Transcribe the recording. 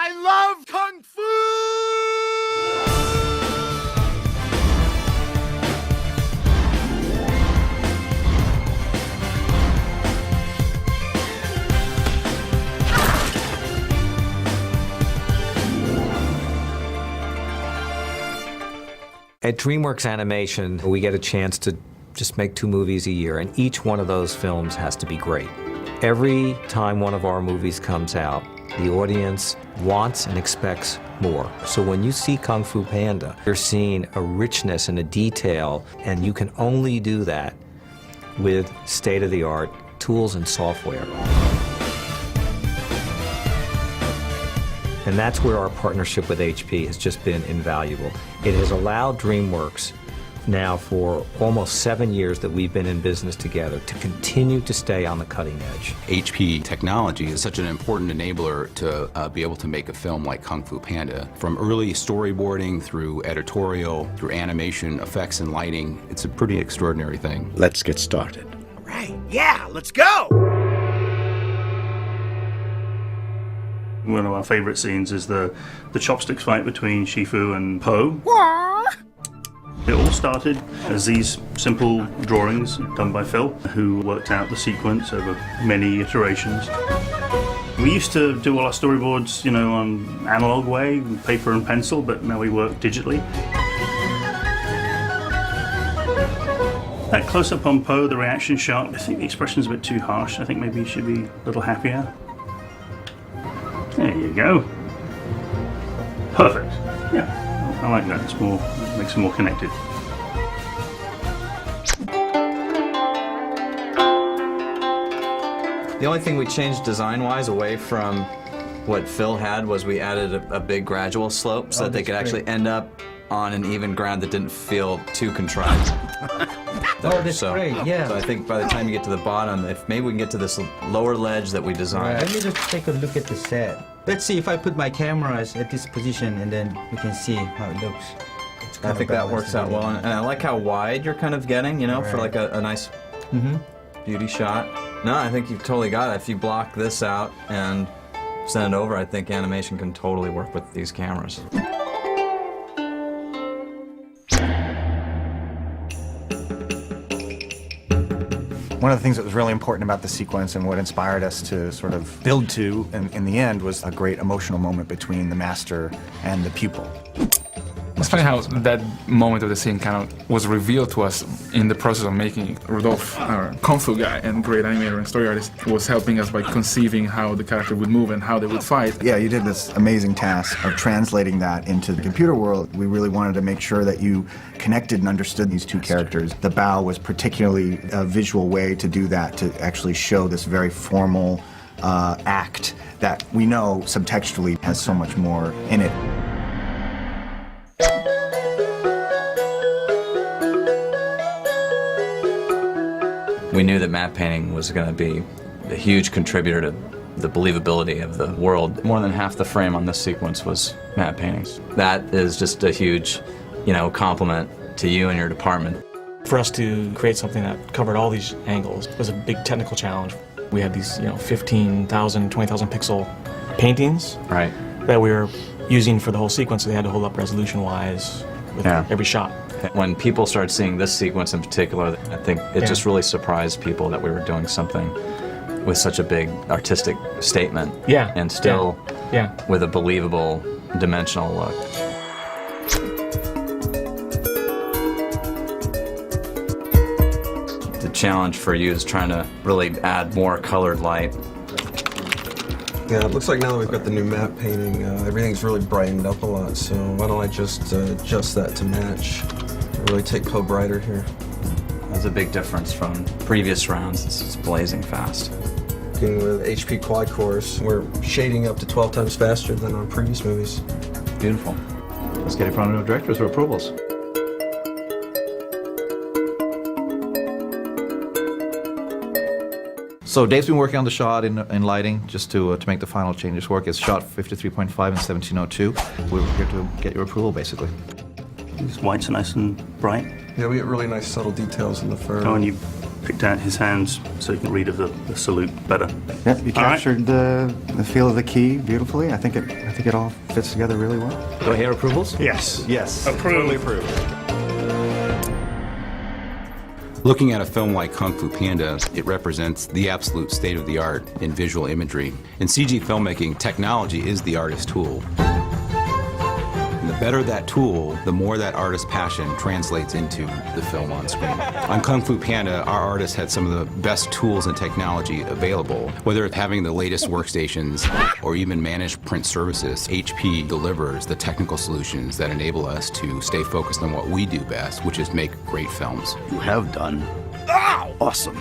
I love Kung Fu! At DreamWorks Animation, we get a chance to just make 2 movies a year, and each one of those films has to be great. Every time one of our movies comes out, the audience wants and expects more. So when you see Kung Fu Panda, you're seeing a richness and a detail, and you can only do that with state-of-the-art tools and software. And that's where our partnership with HP has just been invaluable. It has allowed DreamWorks now for almost 7 years that we've been in business together to continue to stay on the cutting edge. HP technology is such an important enabler to be able to make a film like Kung Fu Panda. From early storyboarding through editorial, through animation, effects and lighting, it's a pretty extraordinary thing. Let's get started. All right, yeah, let's go! One of our favorite scenes is the chopsticks fight between Shifu and Po. It all started as these simple drawings done by Phil, who worked out the sequence over many iterations. We used to do all our storyboards, you know, on analog way, with paper and pencil, but now we work digitally. That close-up on Po, the reaction shot, I think the expression's a bit too harsh. I think maybe he should be a little happier. There you go. Perfect. Yeah, I like that. It's more, it makes it more connected. The only thing we changed design-wise away from what Phil had was we added a big gradual slope so that they could actually end up on an even ground that didn't feel too contrived. That's great, yeah. So I think by the time you get to the bottom, if maybe we can get to this lower ledge that we designed. Let me just take a look at the set. Let's see if I put my cameras at this position and then we can see how it looks. I think that works out well, and I like how wide you're kind of getting, you know, for like a nice beauty shot. No, I think you've totally got it. If you block this out and send it over, I think animation can totally work with these cameras. One of the things that was really important about the sequence and what inspired us to sort of build to in the end was a great emotional moment between the master and the pupil. It's funny how that moment of the scene kind of was revealed to us in the process of making it. Rodolphe, our Kung Fu guy and great animator and story artist, was helping us by conceiving how the character would move and how they would fight. Yeah, you did this amazing task of translating that into the computer world. We really wanted to make sure that you connected and understood these 2 characters. The bow was particularly a visual way to do that, to actually show this very formal act that we know subtextually has so much more in it. We knew that matte painting was going to be a huge contributor to the believability of the world. More than half the frame on this sequence was matte paintings. That is just a huge, you know, compliment to you and your department. For us to create something that covered all these angles was a big technical challenge. We had these, you know, 15,000, 20,000 pixel paintings that we were using for the whole sequence, so they had to hold up resolution-wise with every shot. When people started seeing this sequence in particular, I think it just really surprised people that we were doing something with such a big artistic statement. And still with a believable dimensional look. The challenge for you is trying to really add more colored light. Yeah, it looks like now that we've got the new matte painting, everything's really brightened up a lot, so why don't I just adjust that to match. Really take Po brighter here. That's a big difference from previous rounds. It's blazing fast. Working with HP quad cores, we're shading up to 12 times faster than our previous movies. Beautiful. Let's get it in front of the directors for approvals. So Dave's been working on the shot in lighting just to make the final changes work. It's shot 53.5 and 1702. We're here to get your approval, basically. These whites are nice and bright. Yeah, we get really nice subtle details in the fur. Oh, and you picked out his hands so you can read of the salute better. Yep, you All right. captured the feel of the key beautifully. I think it all fits together really well. Do I hear approvals? Yes. Yes. Approved. Totally approved. Looking at a film like Kung Fu Panda, it represents the absolute state of the art in visual imagery. In CG filmmaking, technology is the artist's tool. And the better that tool, the more that artist's passion translates into the film on screen. On Kung Fu Panda, our artists had some of the best tools and technology available. Whether it's having the latest workstations or even managed print services, HP delivers the technical solutions that enable us to stay focused on what we do best, which is make great films. You have done awesome.